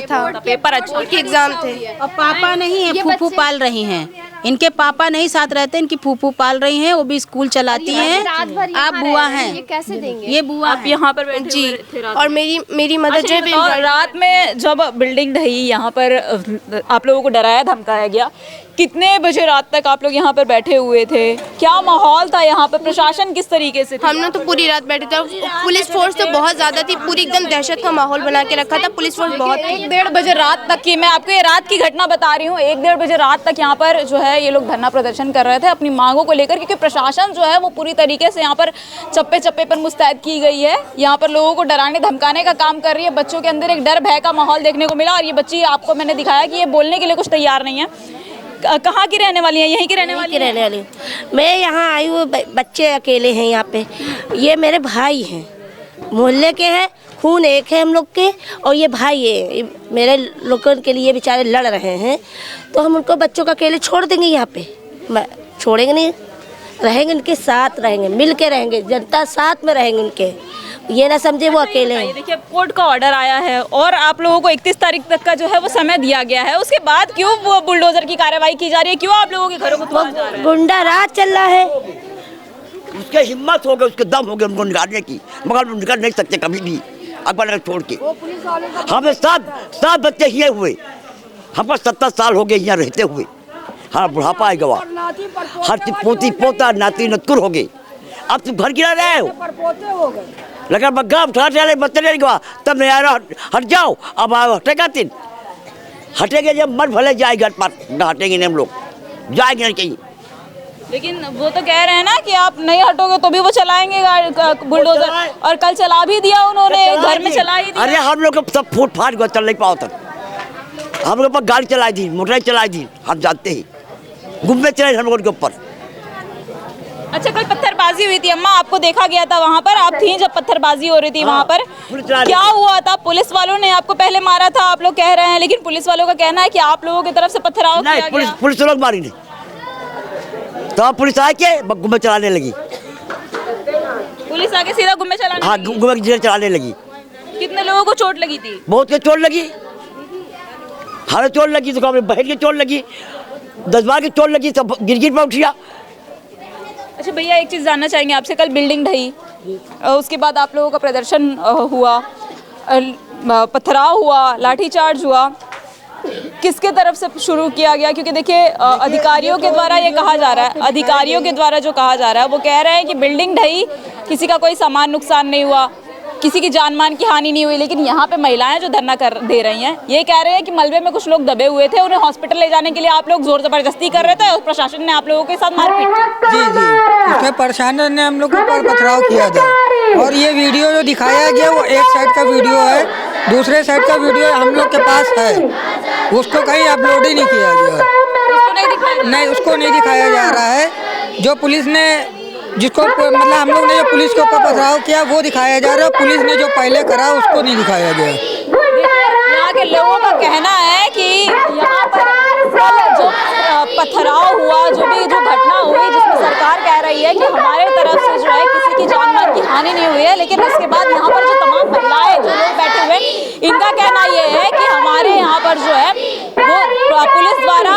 था। पेपर अच्छा के एग्ज़ाम थे। अब पापा नहीं है, फूफू पाल रही हैं। इनके पापा नहीं साथ रहते, इनकी फूफू पाल रही हैं, वो भी स्कूल चलाती हैं। आप बुआ हैं, ये कैसे देंगे? ये बुआ आप यहाँ पर बैठे जी। हुए थे रात और मेरी मदर अच्छा, जो बताओ, रात में जब बिल्डिंग ढही यहाँ पर आप लोगों को डराया धमकाया गया, कितने बजे रात तक आप लोग यहाँ पर बैठे हुए थे? क्या माहौल था यहाँ पर? प्रशासन किस तरीके से था? हम लोग तो पूरी रात बैठे थे। पुलिस फोर्स तो बहुत ज़्यादा थी, पूरी एकदम दहशत का माहौल बना के रखा था। पुलिस फोर्स बहुत थी। 1-1:30 बजे रात तक की, मैं आपको ये रात की घटना बता रही हूँ, 1-1:30 बजे रात तक यहाँ पर जो है ये लोग धरना प्रदर्शन कर रहे थे अपनी मांगों को लेकर, क्योंकि प्रशासन जो है वो पूरी तरीके से यहाँ पर चप्पे चप्पे पर मुस्तैद की गई है। यहाँ पर लोगों को डराने धमकाने का काम कर रही है। बच्चों के अंदर एक डर भय का माहौल देखने को मिला, और ये बच्ची आपको मैंने दिखाया कि ये बोलने के लिए कुछ तैयार नहीं है। कहाँ की रहने वाली है? यहीं की रहने वाली हूँ मैं। यहाँ आई हूँ, बच्चे अकेले हैं यहाँ पे। ये मेरे भाई हैं, मोहल्ले के हैं, खून एक है हम लोग के, और ये भाई है। मेरे लोगों के लिए बेचारे लड़ रहे हैं, तो हम उनको बच्चों को अकेले छोड़ देंगे यहाँ पे? छोड़ेंगे नहीं, रहेंगे, उनके साथ रहेंगे, मिल के रहेंगे, जनता साथ में रहेंगे उनके। ये ना समझे वो अकेले हैं। देखिए कोर्ट का ऑर्डर आया है और आप लोगों को 31 तारीख तक का जो है वो समय दिया गया है, उसके बाद क्यों वो बुलडोजर की कार्रवाई की जा रही है? क्यों आप लोगों के घरों को तोड़ा जा रहा है? गुंडा राज चल रहा है। उसके हिम्मत हो गई, उसके दम हो गए उनको निकालने की, मगर निकल नहीं सकते कभी भी अकबर नगर छोड़ के। हमें 7 बच्चे ही हुए, हमको 70 साल हो गए यहाँ रहते हुए। हाँ, बुढ़ापा है गवा, हर पोती पोता नाती नतकुर हो गए। अब तुम घर गिरा रहे हो, लगा बग्गा उठा चले बच्चे नहीं गवा, तब नहीं आ रहा, हट जाओ। अब हटेगा तीन, हटेंगे जब मर भले जाए घर पर, ना हटेंगे नहीं हम लोग, जाएंगे नहीं कहीं। लेकिन वो तो कह रहे हैं ना कि आप नहीं हटोगे तो भी वो चलाएंगे बुलडोजर, और कल चला भी दिया उन्होंने, घर में चला ही दिया। अरे हम लोग सब फूट फाट गया, चल नहीं पाओ तक। हम लोग पर गाड़ी चलाई दी, मोटर चलाई दी, हम जानते ही घूमने चले हम लोगों के ऊपर। अच्छा, कल पत्थरबाजी हुई थी अम्मा, आपको देखा गया था वहाँ पर, आप थी जब पत्थरबाजी हो रही थी वहाँ पर, क्या हुआ था? पुलिस वालों ने आपको पहले मारा था आप लोग कह रहे हैं, लेकिन पुलिस वालों का कहना है कि आप लोगों की तरफ से पत्थराव किया गया। पुलिस लोग मारी नहीं, तो पुलिस आके गुम्बे चलाने लगी। पुलिस आके सीधा गुम्बे चलाने? हाँ, गुम्बे चलाने लगी। कितने लोगों को चोट लगी थी? बहुत के चोट लगी, हमें चोट लगी, तो बहन की चोट लगी, 10-12 की चोट लगी, सब गिर पर उठिया। अच्छा भैया, एक चीज़ जानना चाहेंगे आपसे, कल बिल्डिंग ढही, उसके बाद आप लोगों का प्रदर्शन हुआ, पथराव हुआ, लाठीचार्ज हुआ, किसके तरफ से शुरू किया गया? क्योंकि देखिए अधिकारियों के द्वारा ये कहा जा रहा है, अधिकारियों के द्वारा जो कहा जा रहा है वो कह रहे हैं कि बिल्डिंग ढही, किसी का कोई सामान नुकसान नहीं हुआ, किसी की जान मान की हानि नहीं हुई, लेकिन यहाँ पे महिलाएं जो धरना कर दे रही हैं ये कह रहे हैं कि मलबे में कुछ लोग दबे हुए थे, उन्हें हॉस्पिटल ले जाने के लिए आप लोग जोर जबरदस्ती कर रहे थे और प्रशासन ने आप लोगों के साथ मारपीट की। जी जी, उसमें प्रशासन ने हम लोग के ऊपर पथराव किया था और ये वीडियो जो दिखाया गया वो एक साइड का वीडियो है, दूसरे साइड का वीडियो हम लोग के पास है, उसको कहीं अपलोड ही नहीं किया गया। नहीं, उसको नहीं दिखाया जा रहा है। जो पुलिस ने जिसको मतलब हम लोग ने जो पुलिस के ऊपर पथराव किया वो दिखाया जा रहा है, पुलिस ने जो पहले करा उसको नहीं दिखाया गया। यहाँ के लोगों का कहना है कि यहाँ पर जो पथराव हुआ, जो घटना हुई, जिसमें सरकार कह रही है कि हमारे तरफ से जो है किसी की जान माल की हानि नहीं हुई है, लेकिन इसके बाद यहाँ पर जो तमाम महिलाएं जो लोग बैठे हुए इनका कहना ये है कि हमारे यहाँ पर जो है वो पुलिस द्वारा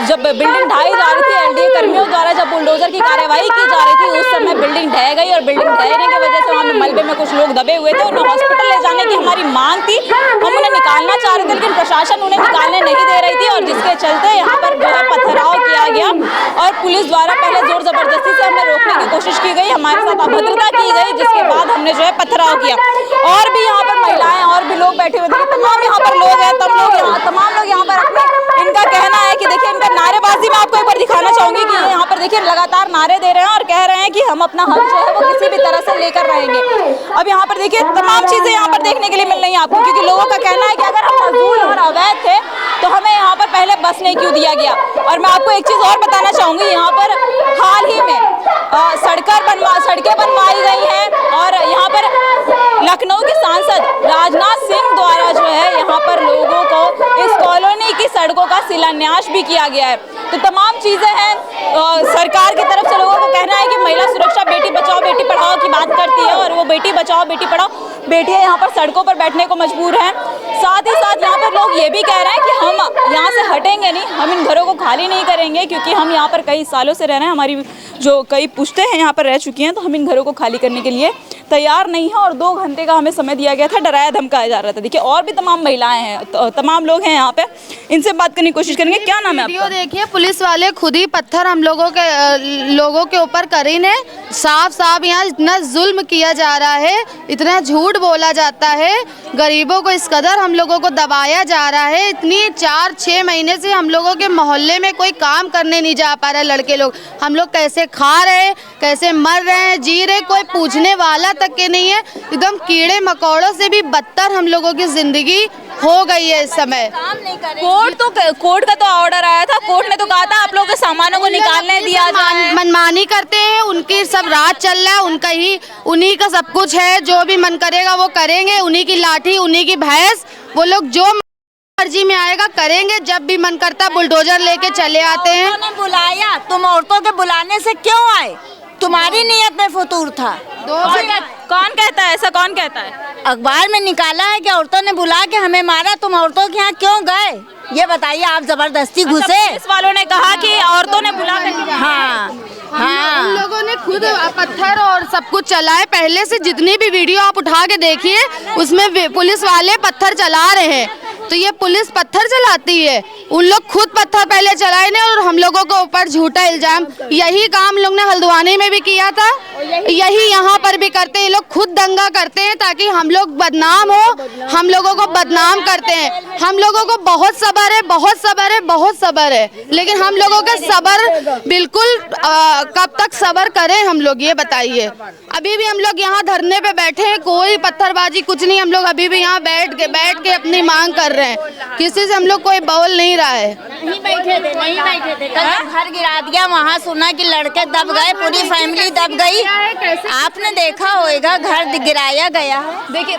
जब बिल्डिंग ढाई जा रही थी, एलडीए कर्मियों द्वारा जब बुलडोजर की कार्यवाही की जा रही थी, उस समय बिल्डिंग ढह गई और बिल्डिंग ढहने की वजह से वहाँ पे मलबे में कुछ लोग दबे हुए थे। उन्हें हॉस्पिटल ले जाने की हमारी मांग थी, हम उन्हें निकालना चाह रहे थे, लेकिन प्रशासन उन्हें निकालने नहीं दे रही थी और जिसके चलते यहाँ पर जो है पथराव किया गया और पुलिस द्वारा पहले जोर जबरदस्ती से हमें रोकने की कोशिश की गई, हमारे साथ अभद्रता की गई, जिसके बाद हमने जो है पथराव किया। और भी यहाँ पर महिलाएं और भी लोग बैठे हुए थे, तमाम यहाँ पर लोग हैं, तमाम लोग यहाँ पर अपने इनका कहना है कि देखिए इनका नारेबाजी मैं आपको एक बार दिखाना चाहूंगी कि यहाँ पर देखिए लगातार नारे दे रहे हैं और कह रहे हैं कि हम अपना हक जो है वो किसी भी तरह से लेकर रहेंगे। अब यहाँ पर देखिए तमाम चीजें यहाँ पर देखने के लिए मिल रही हैं आपको, क्योंकि लोगों का कहना है कि अगर हम मजदूर और अवैध थे तो हमें यहाँ पर पहले बसने क्यों दिया गया। और मैं आपको एक चीज और बताना चाहूंगी, यहाँ पर हाल ही में सड़कें बनवाई गई हैं और यहाँ पर लखनऊ के सांसद राजनाथ सिंह द्वारा जो है यहाँ पर लोगों को इस कॉलोनी की सड़कों का शिलान्यास भी किया गया है। तो तमाम चीजें हैं, सरकार की तरफ से लोगों का कहना है कि महिला सुरक्षा बेटी बचाओ बेटी पढ़ाओ की बात करती है और वो बेटी बचाओ बेटी पढ़ाओ बेटियां यहाँ पर सड़कों पर बैठने को मजबूर हैं। साथ ही साथ यहाँ पर लोग ये भी कह रहे हैं कि हम यहाँ से हटेंगे नहीं, हम इन घरों को खाली नहीं करेंगे, क्योंकि हम यहाँ पर कई सालों से रह रहे हैं, हमारी जो कई पुश्तें हैं यहाँ पर रह चुकी हैं, तो हम इन घरों को खाली करने के लिए तैयार नहीं है और 2 घंटे का हमें समय दिया गया था, डराया धमकाया जा रहा था। देखिए और भी तमाम महिलाएं हैं, तमाम लोग हैं यहाँ पे, इनसे बात करने की कोशिश करेंगे। क्या नाम है आपका? देखिए पुलिस वाले खुद ही पत्थर हम लोगों के ऊपर करीने, साफ यहाँ इतना जुल्म किया जा रहा है, इतना झूठ बोला जाता है, गरीबों को इस कदर हम लोगों को दबाया जा रहा है। इतनी 4-6 महीने से हम लोगों के मोहल्ले में कोई काम करने नहीं जा पा रहे लड़के लोग, हम लोग कैसे खा रहे, कैसे मर रहे हैं, जी रहे, कोई पूछने वाला तक के नहीं है। एकदम कीड़े मकोड़ों से भी बदतर हम लोगों की जिंदगी हो गई है इस समय। कोर्ट का तो ऑर्डर आया था, कोर्ट ने तो कहा था आप लोगों के सामानों को निकालने दिया जाए, मनमानी करते हैं, उनकी सब राज चल रहा है, उन्हीं का सब कुछ है, जो भी मन करेगा वो करेंगे, उन्हीं की लाठी उन्हीं की भैंस, वो लोग जो मर्जी में आएगा करेंगे, जब भी मन करता बुलडोजर लेके चले आते हैं। ने बुलाया, तुम औरतों के बुलाने से क्यों आए? तुम्हारी नीयत में फतूर था। कौन कहता है ऐसा? कौन कहता है? अखबार में निकाला है कि औरतों ने बुला के हमें मारा, तुम औरतों के यहाँ क्यों गए? ये बताइए, आप जबरदस्ती घुसे? पुलिस वालों ने कहा कि औरतों ने बुला के, हाँ उन लोगों ने खुद पत्थर और सब कुछ चलाए। पहले से जितनी भी वीडियो आप उठा के देखिए उसमें पुलिस वाले पत्थर चला रहे हैं, तो ये पुलिस पत्थर चलाती है, उन लोग खुद पत्थर पहले चलाए ने और हम लोगों को ऊपर झूठा इल्जाम। यही काम लोग ने हल्द्वानी में भी किया था, यही यहाँ पर भी करते हैं। ये लोग खुद दंगा करते हैं ताकि हम लोग बदनाम हो, हम लोगों को बदनाम करते हैं। हम लोगों को बहुत सब्र है, बहुत सब्र है, बहुत सब्र है, लेकिन हम लोगों का सब्र बिल्कुल कब तक सब्र करें हम लोग, ये बताइए। अभी भी हम लोग यहाँ धरने पे बैठे हैं, कोई पत्थरबाजी कुछ नहीं, हम लोग अभी भी यहाँ बैठ के अपनी मांग कर रहे हैं, किसी से हम लोग कोई बोल नहीं रहा है। नहीं बैठे थे। कल घर गिरा दिया, वहाँ सुना कि लड़के दब गए, पूरी फैमिली दब गई, आपने देखा होगा, घर गिराया गया है। देखिए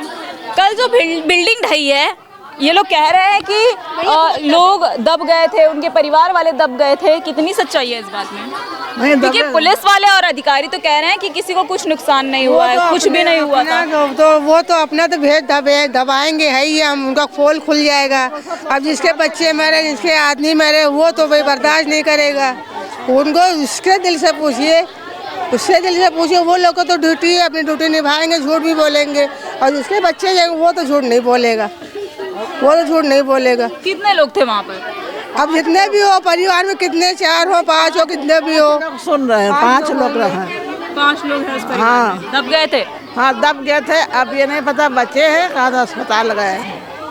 कल जो बिल्डिंग ढही है, ये लोग कह रहे हैं कि लोग दब गए थे, उनके परिवार वाले दब गए थे, कितनी सच्चाई है इस बात में? देखिए पुलिस वाले और अधिकारी तो कह रहे हैं कि किसी को कुछ नुकसान नहीं हुआ है, कुछ भी नहीं हुआ था। तो वो तो अपना तो भेद दबाएंगे है ही, हम उनका खोल खुल जाएगा। अब जिसके बच्चे मरे, जिसके आदमी मरे, वो तो भाई बर्दाश्त नहीं करेगा। उनको उसके दिल से पूछिए, उससे दिल से पूछिए, वो लोग को तो ड्यूटी है, अपनी ड्यूटी निभाएंगे, झूठ भी बोलेंगे, और जिसके बच्चे जाएंगे वो तो झूठ नहीं बोलेगा, वो तो झूठ नहीं बोलेगा। कितने लोग थे वहाँ पर? अब जितने भी हो, परिवार में कितने, 4 हो 5 हो, कितने भी हो, सुन रहे हैं, 5 लोग रहे हैं। 5 लोग हैं उस परिवार में, दब गए थे। हाँ दब गए थे, अब ये नहीं पता बचे हैं कहाँ अस्पताल गए।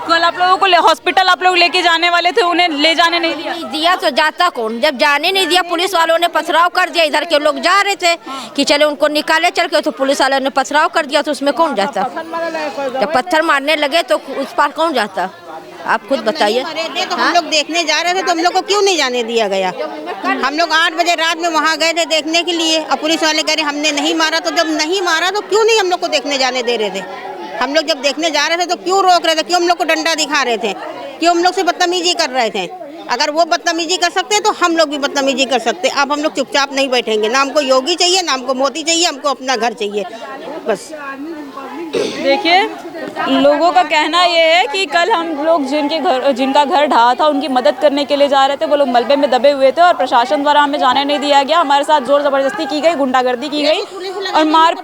कल आप लोगों को हॉस्पिटल आप लोग लेके जाने वाले थे, उन्हें ले जाने नहीं दिया? दिया तो जाता कौन, जब जाने नहीं दिया पुलिस वालों ने पथराव कर दिया। इधर के लोग जा रहे थे कि चले उनको निकाले चल के, तो पुलिस वालों ने पथराव कर दिया, तो उसमें कौन जाता? जब पत्थर मारने लगे तो उस पार कौन जाता? आप खुद बताइए। तो हम लोग देखने जा रहे थे तो हम लोग को क्यों नहीं जाने दिया गया? हम लोग 8 बजे रात में वहाँ गए थे देखने के लिए, और पुलिस वाले कह रहे हमने नहीं मारा। तो जब नहीं मारा तो क्यों नहीं हम लोग को देखने जाने दे रहे थे? हम लोग जब देखने जा रहे थे तो क्यों रोक रहे थे? क्यों हम लोग को डंडा दिखा रहे थे? क्यों हम लोग से बदतमीजी कर रहे थे? अगर वो बदतमीजी कर सकते हैं तो हम लोग भी बदतमीजी कर सकते हैं। अब हम लोग चुपचाप नहीं बैठेंगे, ना हमको योगी चाहिए, ना हमको मोदी चाहिए, हमको अपना घर चाहिए बस। देखिए, लोगों का कहना ये है कि कल हम लोग जिनका घर ढहा था उनकी मदद करने के लिए जा रहे थे, वो लोग मलबे में दबे हुए थे और प्रशासन द्वारा हमें जाने नहीं दिया गया। हमारे साथ जोर जबरदस्ती की गई, गुंडागर्दी की गई और मार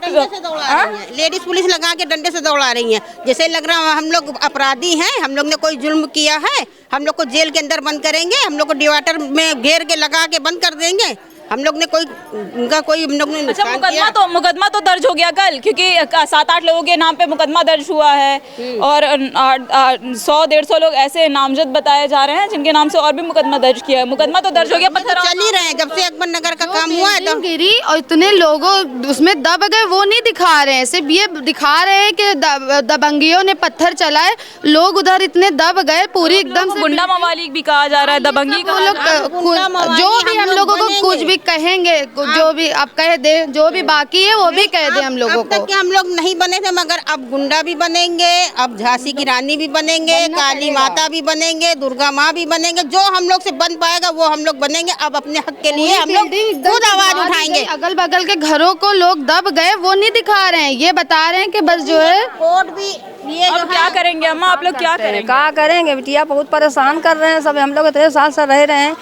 लेडीज पुलिस लगा के डंडे से दौड़ा रही हैं। जैसे लग रहा है हम लोग अपराधी हैं, हम लोग ने कोई जुल्म किया है, हम लोग को जेल के अंदर बंद करेंगे, हम लोग को डिवाइडर में घेर के लगा के बंद कर देंगे। हम लोग ने उनका कोई हम लोग ने अच्छा, मुकदमा तो दर्ज हो गया कल, क्योंकि 7-8 लोगों के नाम पे मुकदमा दर्ज हुआ है और 100-150 लोग ऐसे नामजद बताए जा रहे हैं जिनके नाम से और भी मुकदमा दर्ज किया है। मुकदमा तो दर्ज हो गया, पत्थर चल ही रहे हैं जब से अकबर नगर का काम हुआ है तब गिरी और इतने लोगों उसमें दब गए, वो नहीं दिखा रहे हैं, सिर्फ ये दिखा रहे हैं कि दबंगियों ने पत्थर चलाए, लोग उधर इतने दब गए पूरी एकदम से। गुंडा मवाली भी कहा जा रहा है, दबंगी का जो भी हम लोगों को कुछ भी कहेंगे, जो भी आप कह दे, जो भी बाकी है वो भी कह दे हम लोगों को। अब तक हम लोग नहीं बने थे, मगर अब गुंडा भी बनेंगे, अब झांसी की रानी भी बनेंगे, काली माता भी बनेंगे, दुर्गा माँ भी बनेंगे। जो हम लोग से बन पाएगा वो हम लोग बनेंगे। अब अपने हक के लिए हम लोग खुद आवाज उठाएंगे। अगल बगल के घरों को लोग दब गए, वो नहीं दिखा रहे हैं, ये बता रहे हैं कि बस जो है कोर्ट भी ये अब क्या करेंगे अम्मा, आप लोग क्या करेंगे? क्या करेंगे बिटिया, बहुत परेशान कर रहे हैं सब। हम लोग इतने साल से रह रहे हैं,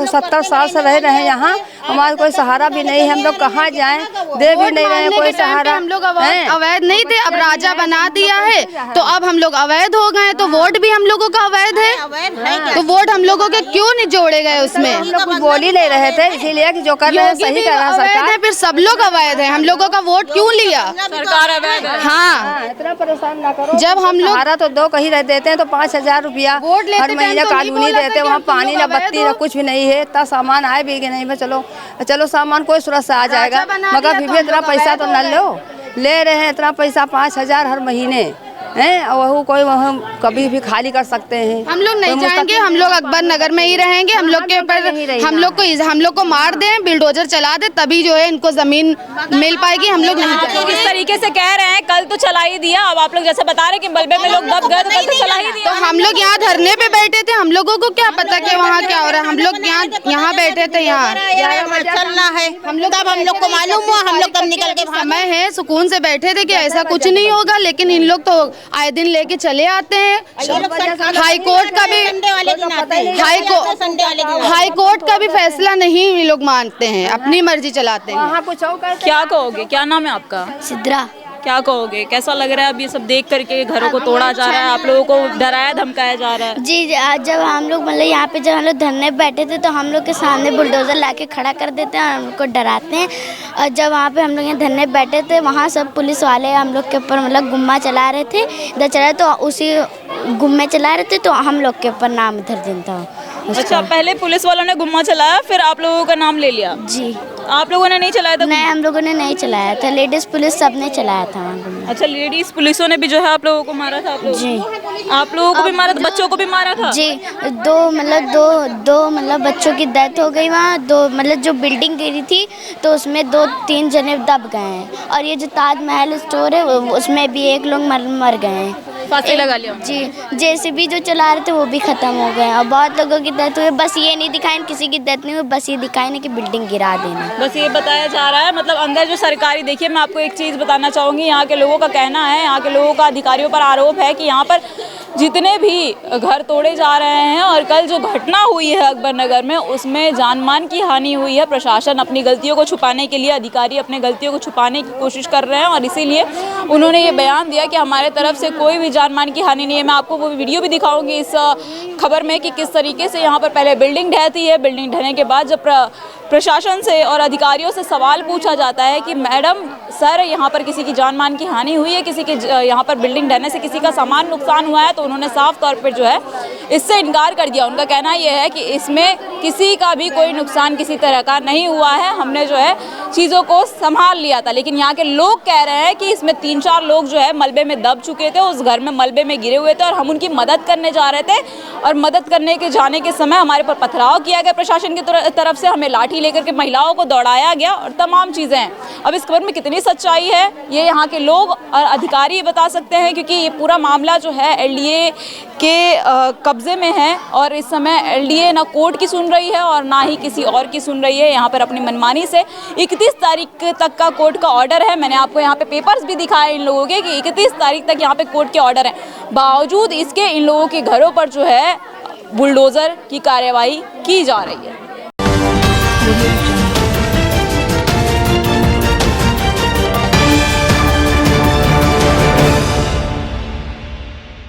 70 साल से रह रहे हैं यहाँ, हमारा कोई सहारा भी नहीं है। हम लोग कहाँ जाएं, दे भी नहीं रहे कोई सहारा। हम लोग अवैध नहीं थे, अब राजा बना दिया है तो अब हम लोग अवैध हो गए, तो वोट भी हम लोगों का अवैध है, तो वोट हम लोगों के क्यों नहीं जोड़े गए उसमें? हम लोग कुछ बोल ही नहीं रहे थे, इसीलिए कि जो कर रहे हैं सही कर रहा है सरकार। फिर सब लोग अवैध है, हम लोगों का वोट क्यों लिया? सरकार अवैध है। हाँ, इतना परेशान ना करो। जब हम लोग हमारा तो 2 कहीं रह देते हैं तो 5,000 रुपया हर महीने कानूनी देते हैं, वहाँ पानी ना बत्ती ना कुछ भी नहीं है। इतना सामान आए भी कि नहीं में चलो सामान कोई सूरत से आ जाएगा, मगर फिर भी इतना पैसा तो न लो, ले रहे हैं इतना पैसा 5,000 हर महीने हैं, और वो कोई वहाँ कभी भी खाली कर सकते हैं। हम लोग नहीं जाएंगे, हम लोग अकबर नगर में ही रहेंगे। हम लोग के ऊपर हम लोग को मार दें, बिल्डोजर चला दे, तभी जो है इनको जमीन मिल पाएगी। हम लोग नहीं जाएंगे। इस तरीके से कह रहे हैं, कल तो चला ही दिया, अब आप लोग जैसे बता रहे कि मलबे में लोग दब गए तो कल तो चला ही दिया। तो हम लोग यहाँ धरने पे बैठे थे, हम लोगों को क्या पता कि वहाँ क्या हो रहा है। हम लोग यहाँ बैठे थे, यहाँ चलना है हम लोग, तब हम लोग को मालूम हुआ, हम लोग तब निकल के समय है सुकून से बैठे थे कि ऐसा कुछ नहीं होगा, लेकिन इन लोग तो आए दिन लेके चले आते हैं। हाई कोर्ट का भी फैसला नहीं ये लोग मानते हैं, अपनी मर्जी चलाते हैं। क्या कहोगे, क्या नाम है आपका? सिद्रा। क्या कहोगे, कैसा लग रहा है अब ये सब देख करके? घरों को तोड़ा जा रहा है, आप लोगों को डराया धमकाया जा रहा है। जी, जब हम लोग मतलब यहाँ पे जब हम लोग धरने बैठे थे तो हम लोग के सामने बुलडोजर लाके खड़ा कर देते हैं और हमको डराते हैं। और जब वहाँ पे हम लोग यहाँ धरने बैठे थे, वहाँ सब पुलिस वाले हम लोग के ऊपर मतलब गुम्मा चला रहे थे, इधर चला तो उसी गुम्मे चला रहे थे, तो हम लोग के ऊपर नाम धर दिन था। अच्छा, पहले पुलिस वालों ने गुम्मा चलाया, फिर आप लोगों का नाम ले लिया? जी। आप लोगों ने नहीं चलाया था? नहीं, हम लोगों ने नहीं चलाया था, लेडीज पुलिस सब ने चलाया था वहाँ। अच्छा, लेडीज पुलिसों ने भी जो है आप लोगों को मारा था? जी। आप लोगों को भी मारा था, बच्चों को भी मारा था? जी, दो मतलब बच्चों की डेथ हो गई वहाँ। 2 मतलब जो बिल्डिंग गिरी थी तो उसमें 2-3 जने दब गए हैं, और ये जो ताजमहल स्टोर है उसमें भी 1 लोग मर गए हैं, फांसी लगा लिया। जी, जेसीबी जो चला रहे थे वो भी खत्म हो गए, और बहुत लोगों की डेथ हुई। बस ये नहीं दिखाए किसी की डेथ नहीं हुई, बस ये दिखाए ना कि बिल्डिंग गिरा देना, बस ये बताया जा रहा है। मतलब अंदर जो सरकारी, देखिए मैं आपको एक चीज़ बताना चाहूँगी, यहाँ के लोगों का कहना है, यहाँ के लोगों का अधिकारियों पर आरोप है कि यहाँ पर जितने भी घर तोड़े जा रहे हैं, और कल जो घटना हुई है अकबर नगर में उसमें जान मान की हानि हुई है। प्रशासन अपनी गलतियों को छुपाने के लिए, अधिकारी अपने गलतियों को छुपाने की कोशिश कर रहे हैं, और इसीलिए उन्होंने ये बयान दिया कि हमारे तरफ से कोई भी जान मान की हानि नहीं है। मैं आपको वो वीडियो भी दिखाऊंगी इस खबर में कि किस तरीके से यहाँ पर पहले बिल्डिंग ढहती है, बिल्डिंग ढहने के बाद जब प्रशासन से और अधिकारियों से सवाल पूछा जाता है कि मैडम सर यहाँ पर किसी की जान मान की हानि हुई है, किसी के यहाँ पर बिल्डिंग ढहने से किसी का सामान नुकसान हुआ है, तो उन्होंने साफ तौर पर जो है इससे इनकार कर दिया। उनका कहना यह है कि इसमें किसी का भी कोई नुकसान किसी तरह का नहीं हुआ है, हमने जो है चीज़ों को संभाल लिया था। लेकिन यहाँ के लोग कह रहे हैं कि इसमें 3-4 लोग जो है मलबे में दब चुके थे, उस घर में मलबे में गिरे हुए थे और हम उनकी मदद करने जा रहे थे और मदद करने के जाने के समय हमारे पर पथराव किया गया प्रशासन की तरफ से, हमें लाठी लेकर के महिलाओं को दौड़ाया गया और तमाम चीज़ें हैं। अब इस खबर में कितनी सच्चाई है ये यहाँ के लोग और अधिकारी बता सकते हैं, क्योंकि ये पूरा मामला जो है एलडीए के कब्जे में है और इस समय एलडीए ना कोर्ट की सुन रही है और ना ही किसी और की सुन रही है। यहाँ पर अपनी मनमानी से 31 तारीख तक का कोर्ट का ऑर्डर है। मैंने आपको यहाँ पे पेपर्स भी दिखाए इन लोगों के कि 31 तारीख तक यहाँ पे कोर्ट के ऑर्डर हैं। बावजूद इसके इन लोगों के घरों पर जो है बुलडोज़र की कार्यवाही की जा रही है।